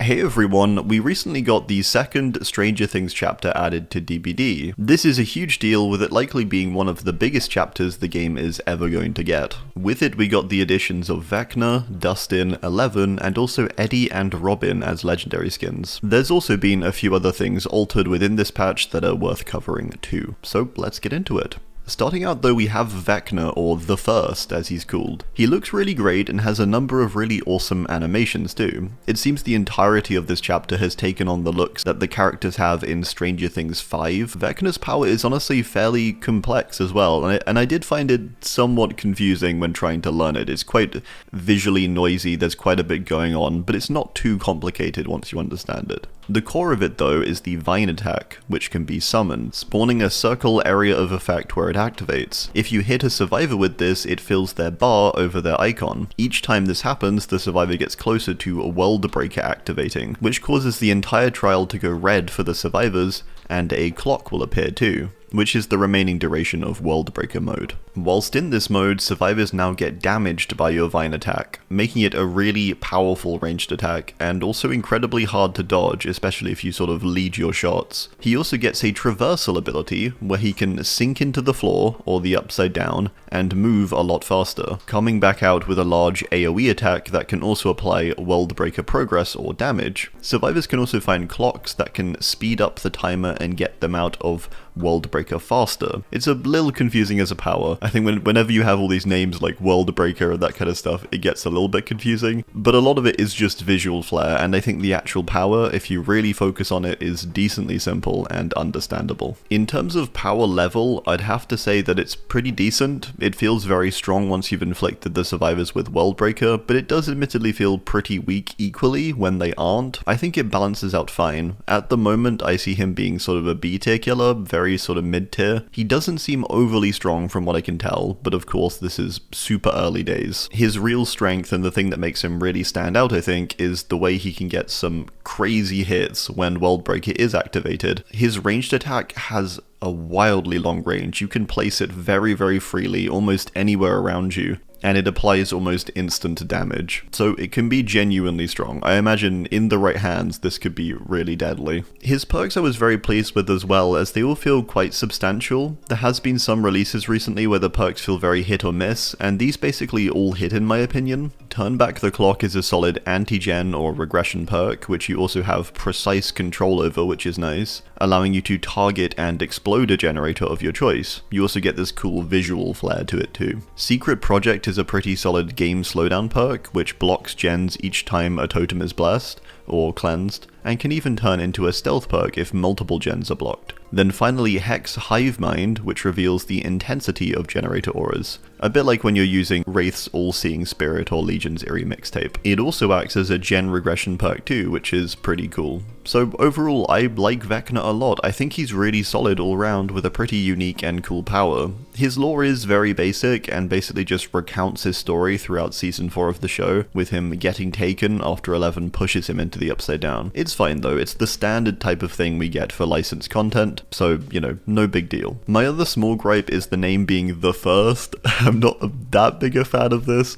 Hey everyone, we recently got the second Stranger Things chapter added to DBD. This is a huge deal, with it likely being one of the biggest chapters the game is ever going to get. With it we got the additions of Vecna, Dustin, Eleven, and also Eddie and Robin as legendary skins. There's also been a few other things altered within this patch that are worth covering too, so let's get into it. Starting out though, we have Vecna, or the First as he's called. He looks really great and has a number of really awesome animations too. It seems the entirety of this chapter has taken on the looks that the characters have in Stranger Things 5. Vecna's power is honestly fairly complex as well, and I did find it somewhat confusing when trying to learn it. It's quite visually noisy, there's quite a bit going on, but it's not too complicated once you understand it. The core of it though is the Vine attack, which can be summoned, spawning a circle area of effect where it activates. If you hit a survivor with this, it fills their bar over their icon. Each time this happens, the survivor gets closer to a world breaker activating, which causes the entire trial to go red for the survivors, and a clock will appear too, which is the remaining duration of World Breaker mode. Whilst in this mode, survivors now get damaged by your Vine attack, making it a really powerful ranged attack, and also incredibly hard to dodge, especially if you sort of lead your shots. He also gets a traversal ability, where he can sink into the floor, or the upside down, and move a lot faster, coming back out with a large AoE attack that can also apply World Breaker progress or damage. Survivors can also find clocks that can speed up the timer and get them out of World Breaker faster. It's a little confusing as a power. I think whenever you have all these names like World Breaker and that kind of stuff, it gets a little bit confusing, but a lot of it is just visual flair, and I think the actual power, if you really focus on it, is decently simple and understandable. In terms of power level, I'd have to say that it's pretty decent. It feels very strong once you've inflicted the survivors with World Breaker, but it does admittedly feel pretty weak equally when they aren't. I think it balances out fine. At the moment, I see him being sort of a B tier killer, very sort of mid tier. He doesn't seem overly strong from what I can tell, but of course this is super early days. His real strength, and the thing that makes him really stand out, I think, is the way he can get some crazy hits when World Breaker is activated. His ranged attack has a wildly long range. You can place it very, very freely, almost anywhere around you, and it applies almost instant damage. So it can be genuinely strong. I imagine in the right hands this could be really deadly. His perks I was very pleased with as well, as they all feel quite substantial. There has been some releases recently where the perks feel very hit or miss, and these basically all hit in my opinion. Turn Back the Clock is a solid anti-gen or regression perk, which you also have precise control over, which is nice, allowing you to target and explode a generator of your choice. You also get this cool visual flair to it too. Secret Project is a pretty solid game slowdown perk, which blocks gens each time a totem is blessed or cleansed, and can even turn into a stealth perk if multiple gens are blocked. Then finally Hex Hive Mind, which reveals the intensity of generator auras, a bit like when you're using Wraith's All-Seeing Spirit or Legion's Eerie Mixtape. It also acts as a gen regression perk too, which is pretty cool. So overall, I like Vecna a lot. I think he's really solid all round with a pretty unique and cool power. His lore is very basic and basically just recounts his story throughout season 4 of the show, with him getting taken after 11 pushes him into the Upside Down. It's fine though, it's the standard type of thing we get for licensed content, so, you know, no big deal. My other small gripe is the name being The First. I'm not that big a fan of this.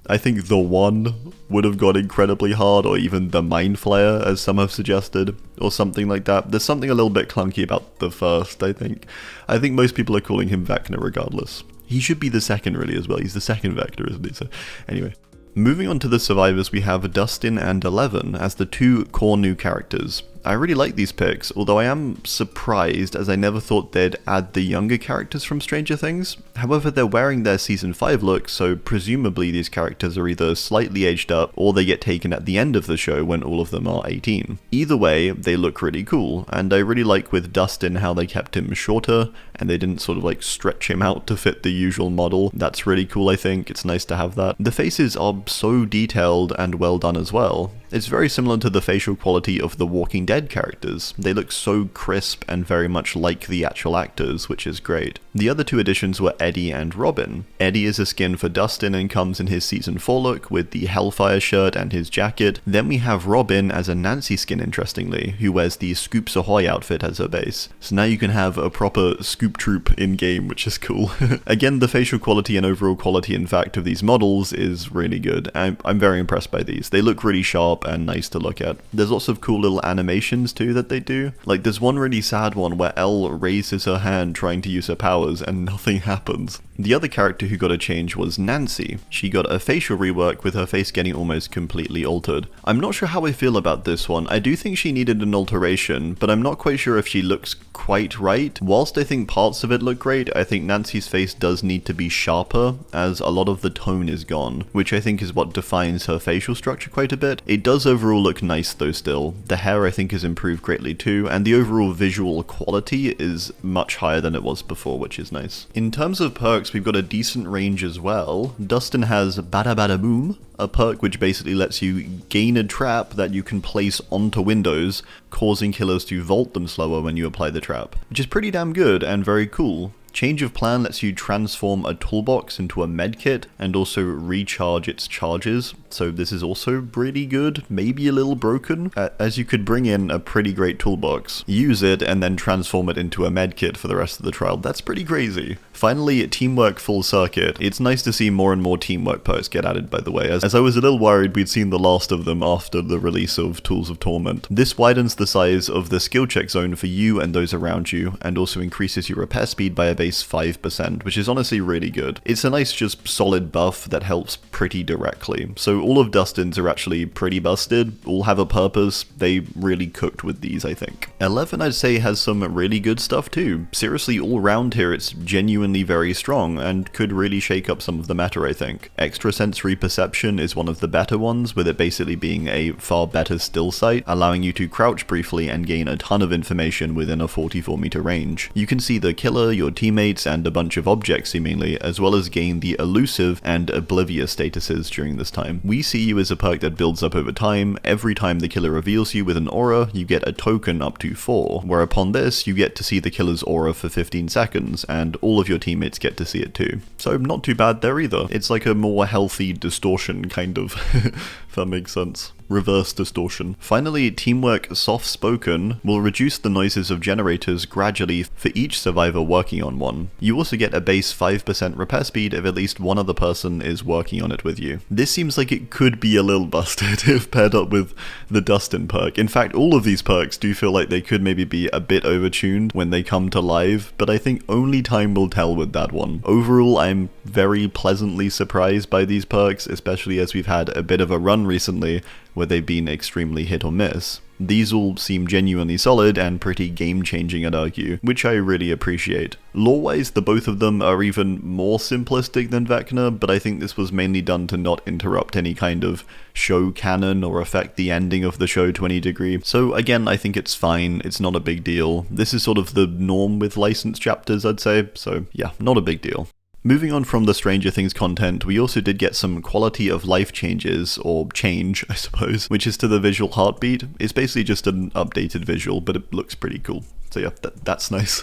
I think The One would have got incredibly hard, or even The Mind Flayer, as some have suggested, or something like that. There's something a little bit clunky about The First, I think. I think most people are calling him Vecna regardless. He should be the second really as well. He's the second Vector, isn't he? So, anyway. Moving on to the survivors, we have Dustin and Eleven as the two core new characters. I really like these picks, although I am surprised, as I never thought they'd add the younger characters from Stranger Things. However, they're wearing their season 5 look, so presumably these characters are either slightly aged up, or they get taken at the end of the show when all of them are 18. Either way, they look really cool, and I really like with Dustin how they kept him shorter, and they didn't sort of like stretch him out to fit the usual model. That's really cool, I think. It's nice to have that. The faces are so detailed and well done as well. It's very similar to the facial quality of the Walking Dead Dead characters. They look so crisp and very much like the actual actors, which is great. The other two additions were Eddie and Robin. Eddie is a skin for Dustin and comes in his Season 4 look with the Hellfire shirt and his jacket. Then we have Robin as a Nancy skin, interestingly, who wears the Scoops Ahoy outfit as her base. So now you can have a proper Scoop Troop in-game, which is cool. Again, the facial quality and overall quality, in fact, of these models is really good. I'm very impressed by these. They look really sharp and nice to look at. There's lots of cool little animations too that they do. Like there's one really sad one where Elle raises her hand trying to use her powers and nothing happens. The other character who got a change was Nancy. She got a facial rework with her face getting almost completely altered. I'm not sure how I feel about this one. I do think she needed an alteration, but I'm not quite sure if she looks quite right. Whilst I think parts of it look great, I think Nancy's face does need to be sharper, as a lot of the tone is gone, which I think is what defines her facial structure quite a bit. It does overall look nice though still. The hair I think has improved greatly too, and the overall visual quality is much higher than it was before, which is nice. In terms of perks, we've got a decent range as well. Dustin has Bada Bada Boom, a perk which basically lets you gain a trap that you can place onto windows, causing killers to vault them slower when you apply the trap, which is pretty damn good and very cool. Change of Plan lets you transform a toolbox into a medkit and also recharge its charges, so this is also really good, maybe a little broken, as you could bring in a pretty great toolbox, use it, and then transform it into a medkit for the rest of the trial. That's pretty crazy. Finally, Teamwork Full Circuit. It's nice to see more and more teamwork perks get added, by the way, as I was a little worried we'd seen the last of them after the release of Tools of Torment. This widens the size of the skill check zone for you and those around you, and also increases your repair speed by a base 5%, which is honestly really good. It's a nice just solid buff that helps pretty directly. So all of Dustin's are actually pretty busted, all have a purpose. They really cooked with these, I think. 11 I'd say has some really good stuff too. Seriously, all around here it's genuinely very strong and could really shake up some of the meta, I think. Extrasensory Perception is one of the better ones, with it basically being a far better still sight, allowing you to crouch briefly and gain a ton of information within a 44-meter range. You can see the killer, your teammates, and a bunch of objects seemingly, as well as gain the elusive and oblivious statuses during this time. We See You is a perk that builds up over time. Every time the killer reveals you with an aura, you get a token up to 4, where upon this, you get to see the killer's aura for 15 seconds, and all of your teammates get to see it too. So not too bad there either. It's like a more healthy distortion, kind of, if that makes sense. Reverse distortion. Finally, Teamwork Soft Spoken will reduce the noises of generators gradually for each survivor working on one. You also get a base 5% repair speed if at least one other person is working on it with you. This seems like it could be a little busted if paired up with the Dustin perk. In fact, all of these perks do feel like they could maybe be a bit overtuned when they come to live, but I think only time will tell with that one. Overall, I'm very pleasantly surprised by these perks, especially as we've had a bit of a run recently where they've been extremely hit or miss. These all seem genuinely solid and pretty game-changing, I'd argue, which I really appreciate. Lore-wise, the both of them are even more simplistic than Vecna, but I think this was mainly done to not interrupt any kind of show canon or affect the ending of the show to any degree. So again, I think it's fine, it's not a big deal. This is sort of the norm with licensed chapters, I'd say, so yeah, not a big deal. Moving on from the Stranger Things content, we also did get some quality of life changes, or change, I suppose, which is to the visual heartbeat. It's basically just an updated visual, but it looks pretty cool. So yeah, that's nice.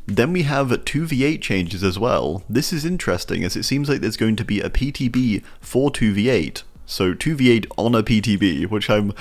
Then we have 2v8 changes as well. This is interesting, as it seems like there's going to be a PTB for 2v8. So 2v8 on a PTB, which I'm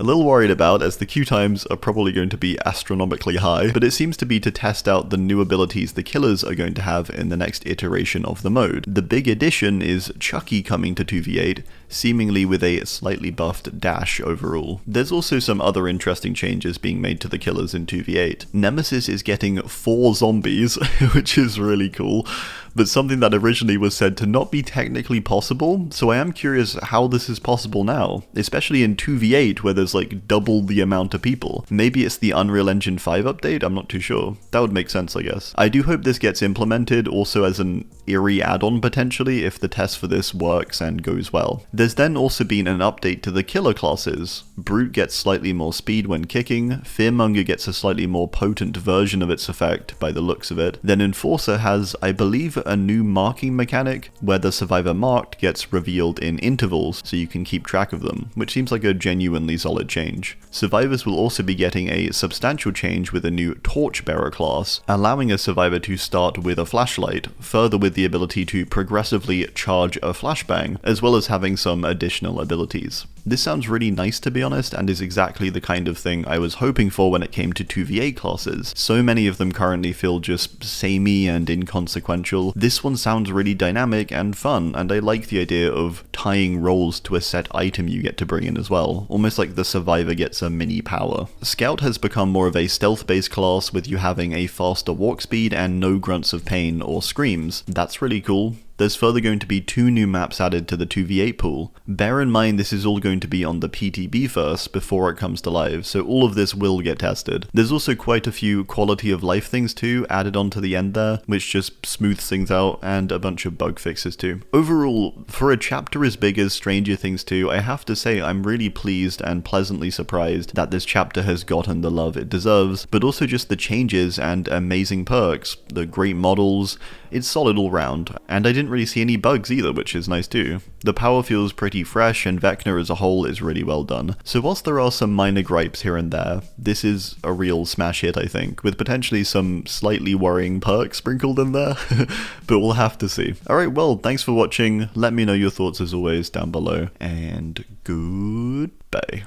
a little worried about, as the queue times are probably going to be astronomically high, but it seems to be to test out the new abilities the killers are going to have in the next iteration of the mode. The big addition is Chucky coming to 2v8, seemingly with a slightly buffed dash overall. There's also some other interesting changes being made to the killers in 2v8. Nemesis is getting 4 zombies, which is really cool, but something that originally was said to not be technically possible, so I am curious how this is possible now, especially in 2v8 where there's like double the amount of people. Maybe it's the Unreal Engine 5 update, I'm not too sure. That would make sense, I guess. I do hope this gets implemented also as an eerie add-on potentially if the test for this works and goes well. There's then also been an update to the killer classes. Brute gets slightly more speed when kicking, Fearmonger gets a slightly more potent version of its effect by the looks of it, then Enforcer has, I believe, a new marking mechanic where the survivor marked gets revealed in intervals so you can keep track of them, which seems like a genuinely solid change. Survivors will also be getting a substantial change with a new Torchbearer class, allowing a survivor to start with a flashlight, further with the ability to progressively charge a flashbang, as well as having some additional abilities. This sounds really nice to be honest, and is exactly the kind of thing I was hoping for when it came to 2v8 classes. So many of them currently feel just samey and inconsequential. This one sounds really dynamic and fun, and I like the idea of tying roles to a set item you get to bring in as well, almost like the survivor gets a mini power. Scout has become more of a stealth-based class, with you having a faster walk speed and no grunts of pain or screams. That's really cool. There's further going to be 2 new maps added to the 2v8 pool. Bear in mind this is all going to be on the PTB first before it comes to live, so all of this will get tested. There's also quite a few quality of life things too added onto the end there, which just smooths things out, and a bunch of bug fixes too. Overall, for a chapter as big as Stranger Things 2, I have to say I'm really pleased and pleasantly surprised that this chapter has gotten the love it deserves, but also just the changes and amazing perks, the great models. It's solid all round, and I didn't really see any bugs either, which is nice too. The power feels pretty fresh, and Vecna as a whole is really well done. So whilst there are some minor gripes here and there, this is a real smash hit I think, with potentially some slightly worrying perks sprinkled in there, but we'll have to see. Alright, well, thanks for watching, let me know your thoughts as always down below, and goodbye.